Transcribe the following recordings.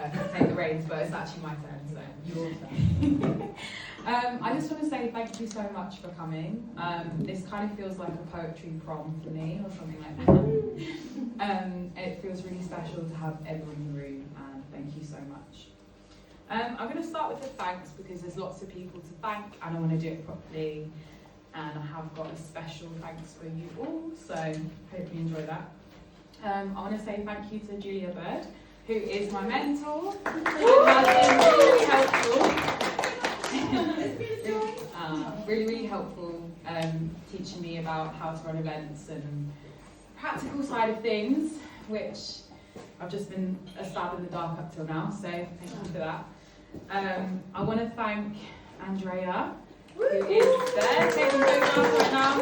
take the reins, but it's actually my turn, so your turn. I just want to say thank you so much for coming. This kind of feels like a poetry prom for me, or something like that. It feels really special to have everyone in the room, and thank you so much. I'm going to start with the thanks because there's lots of people to thank, and I want to do it properly. And I have got a special thanks for you all, so hope you enjoy that. I want to say thank you to Julia Bird, who is my mentor, who has been really helpful. Really helpful teaching me about how to run events and practical side of things, which I've just been a stab in the dark up till now, so thank you for that. I want to thank Andrea, who is there taking photographs right now.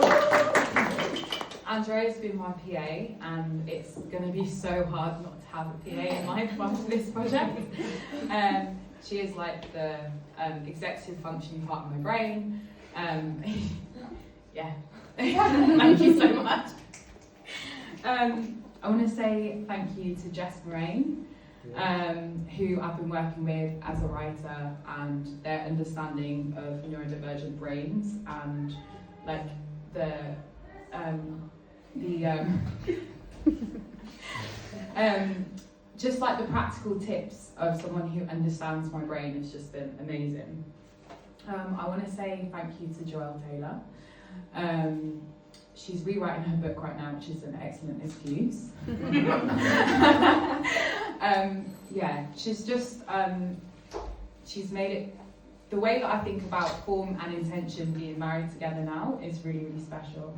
Andrea's been my PA, and it's going to be so hard not to have a PA in life after this project. She is like the executive functioning part of my brain. Yeah, thank you so much. I want to say thank you to Jess Moraine, who I've been working with as a writer, and their understanding of neurodivergent brains and like just like the practical tips of someone who understands my brain has just been amazing. I want to say thank you to Joelle Taylor. She's rewriting her book right now, which is an excellent excuse. Yeah, she's just, she's made it, the way that I think about form and intention being married together now is really, really special.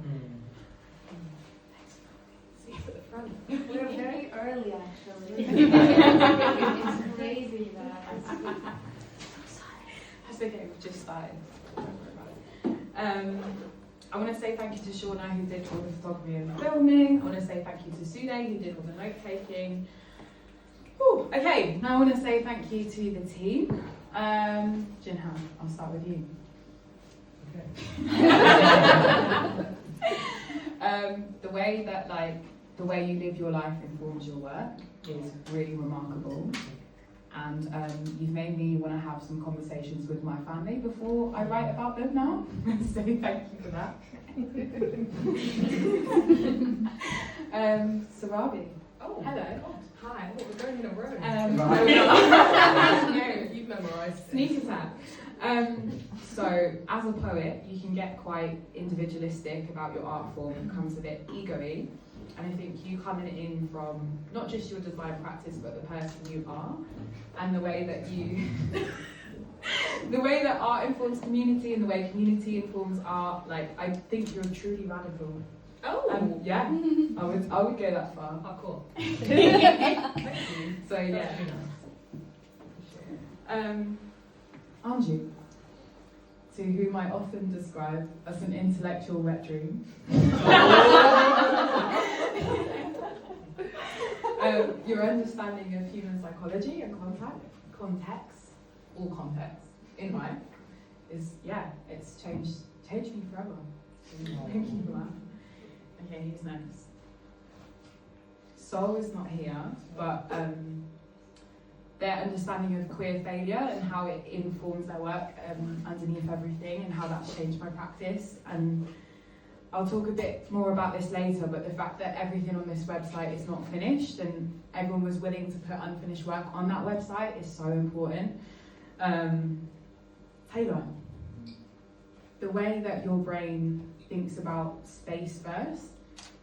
See you at the front. We're very early, actually. It's crazy that. I'm sorry. That's okay, we've just started. Don't worry about it. I want to say thank you to Shauna, who did all the photography and filming. I want to say thank you to Sude, who did all the note-taking. Okay, now I want to say thank you to the team. Jinhan, I'll start with you. Okay. The way you live your life informs your work is really remarkable. And you've made me want to have some conversations with my family before I write about them now. So thank you for that. Sarabi. Oh, hello. God. Hi. What, we're going in a row. No, you've memorised it. sneak attack. So, as a poet, you can get quite individualistic about your art form and becomes a bit ego-y. And I think you coming in from not just your design practice, but the person you are, and the way that you, the way that art informs community and the way community informs art. Like, I think you're truly radical. Oh, Yeah, I would go that far. oh, cool. Thank you. So yeah. Anju, to whom I often describe as an intellectual wet dream. Your understanding of human psychology and all context in life is, yeah, it's changed me forever. Thank you for that. Okay, who's next? Sol is not here, but their understanding of queer failure and how it informs their work underneath everything, and how that's changed my practice. And I'll talk a bit more about this later, but the fact that everything on this website is not finished and everyone was willing to put unfinished work on that website is so important. Taylor, the way that your brain thinks about space first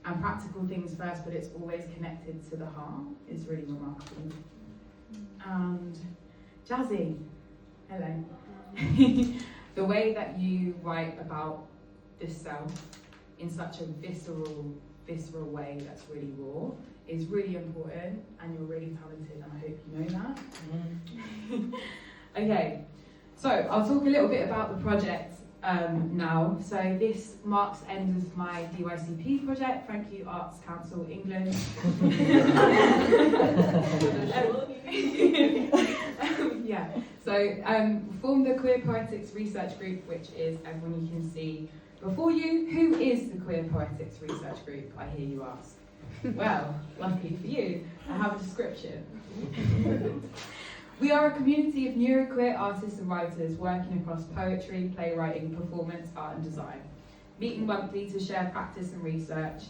and practical things first, but it's always connected to the heart, is really remarkable. And Jazzy, hello. The way that you write about the self in such a visceral way that's really raw is really important, and you're really talented, and I hope you know that. Okay, so I'll talk a little bit about the project now. So this marks the end of my DYCP project. Thank you, Arts Council England. Yeah, so formed the Queer Poetics Research Group, which is everyone you can see before you. Who is the Queer Poetics Research Group, I hear you ask? Well, luckily for you, I have a description. We are a community of neuroqueer artists and writers working across poetry, playwriting, performance, art and design, meeting monthly to share practice and research,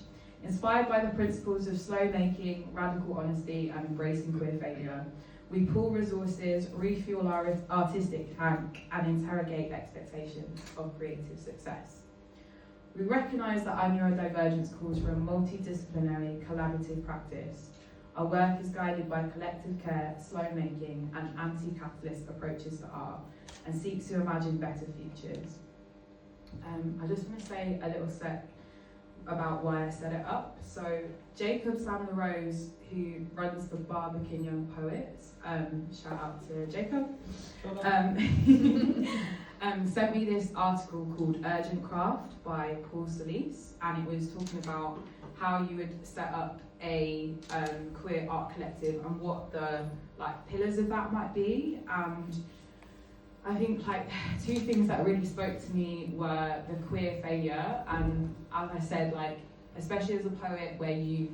inspired by the principles of slow making, radical honesty and embracing queer failure. We pool resources, refuel our artistic tank and interrogate expectations of creative success. We recognise that our neurodivergence calls for a multidisciplinary, collaborative practice. Our work is guided by collective care, slow making and anti-capitalist approaches to art and seeks to imagine better futures. I just want to say a little sec about why I set it up. So Jacob Sam LaRose, who runs the Barbican Young Poets, shout out to Jacob, sent me this article called Urgent Craft by Paul Solis, and it was talking about how you would set up a queer art collective and what the pillars of that might be. And I think two things that really spoke to me were the queer failure, and as I said, especially as a poet where you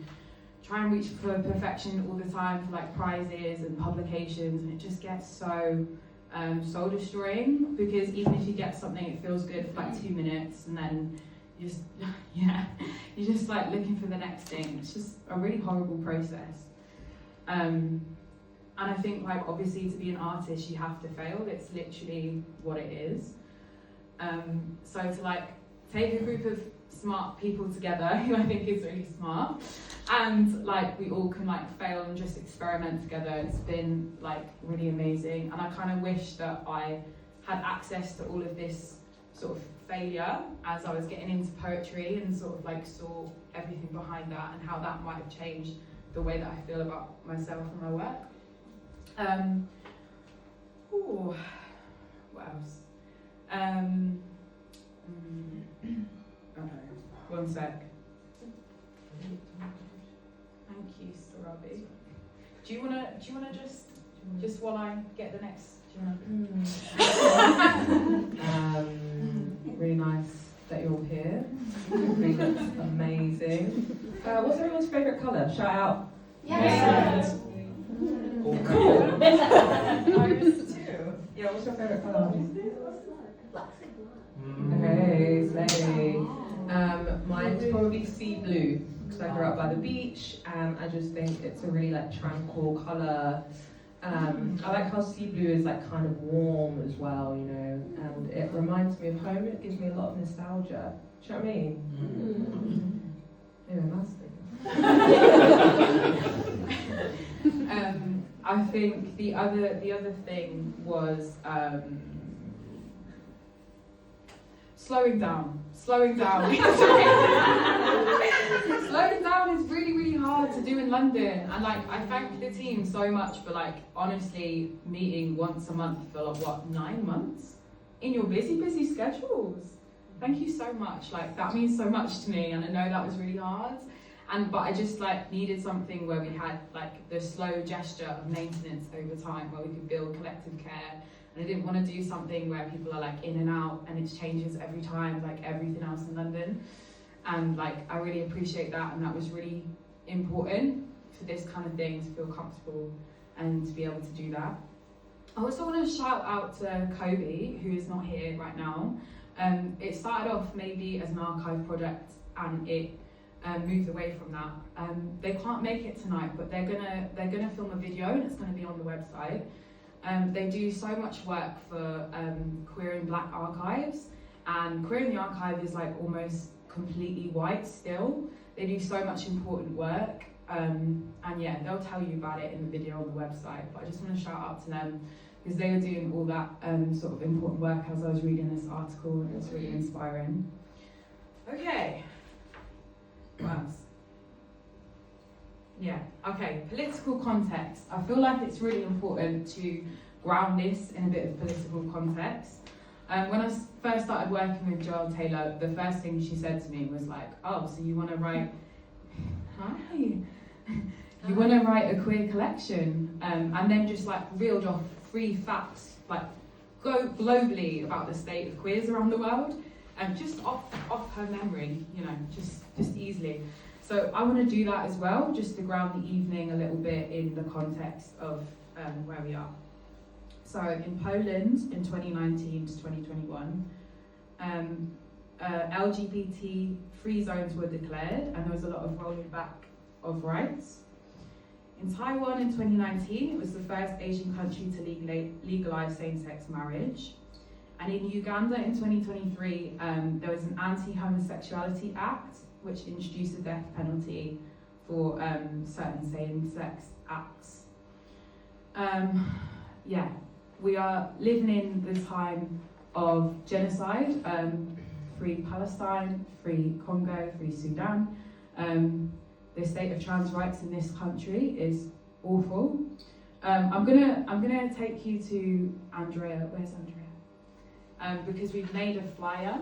try and reach for perfection all the time for prizes and publications, and it just gets so soul destroying, because even if you get something it feels good for 2 minutes and then you just you're just looking for the next thing. It's just a really horrible process. And I think obviously to be an artist you have to fail. It's literally what it is. So to take a group of smart people together, who I think is really smart, and we all can fail and just experiment together. It's been really amazing, and I kind of wish that I had access to all of this sort of failure as I was getting into poetry, and sort of saw everything behind that and how that might have changed the way that I feel about myself and my work. What else? Okay, one sec. Thank you, Sarabi. Do you wanna just while I get the next? Really nice that you're all here. Really looks amazing. What's everyone's favourite colour? Shout out. Yes. Cool. Iris too. Yeah, what's your favourite colour? Okay, slay. Mine's probably sea blue, because I grew up by the beach and I just think it's a really tranquil colour. I like how sea blue is kind of warm as well, and it reminds me of home. It gives me a lot of nostalgia. Do you know what I mean? I think the other thing was slowing down. Slowing down is really, really hard to do in London, and I thank the team so much for honestly meeting once a month for 9 months in your busy schedules. Thank you so much. That means so much to me, and I know that was really hard. But I just needed something where we had the slow gesture of maintenance over time, where we could build collective care. And I didn't want to do something where people are in and out and it changes every time, everything else in London. And I really appreciate that, and that was really important for this kind of thing, to feel comfortable and to be able to do that. I also want to shout out to Kobe, who is not here right now. It started off maybe as an archive project, and it moved away from that. They can't make it tonight, but they're gonna film a video, and it's gonna be on the website. They do so much work for Queer and Black Archives, and Queer in the Archive is almost completely white still. They do so much important work, and yeah, they'll tell you about it in the video on the website. But I just want to shout out to them, because they are doing all that sort of important work as I was reading this article, and it's really inspiring. Okay, what else? Yeah, okay, political context. I feel like it's really important to ground this in a bit of political context. When I first started working with Joelle Taylor, the first thing she said to me was oh, so you want to write, you want to write a queer collection, and then just reeled off 3 facts, go globally about the state of queers around the world, and just off her memory, just easily. So I want to do that as well, just to ground the evening a little bit in the context of where we are. So in Poland in 2019 to 2021, LGBT free zones were declared and there was a lot of rolling back of rights. In Taiwan in 2019, it was the first Asian country to legalize same-sex marriage. And in Uganda in 2023, there was an anti-homosexuality act which introduced the death penalty for certain same-sex acts. Yeah, we are living in the time of genocide, free Palestine, free Congo, free Sudan. The state of trans rights in this country is awful. I'm gonna take you to Andrea. Where's Andrea? Because we've made a flyer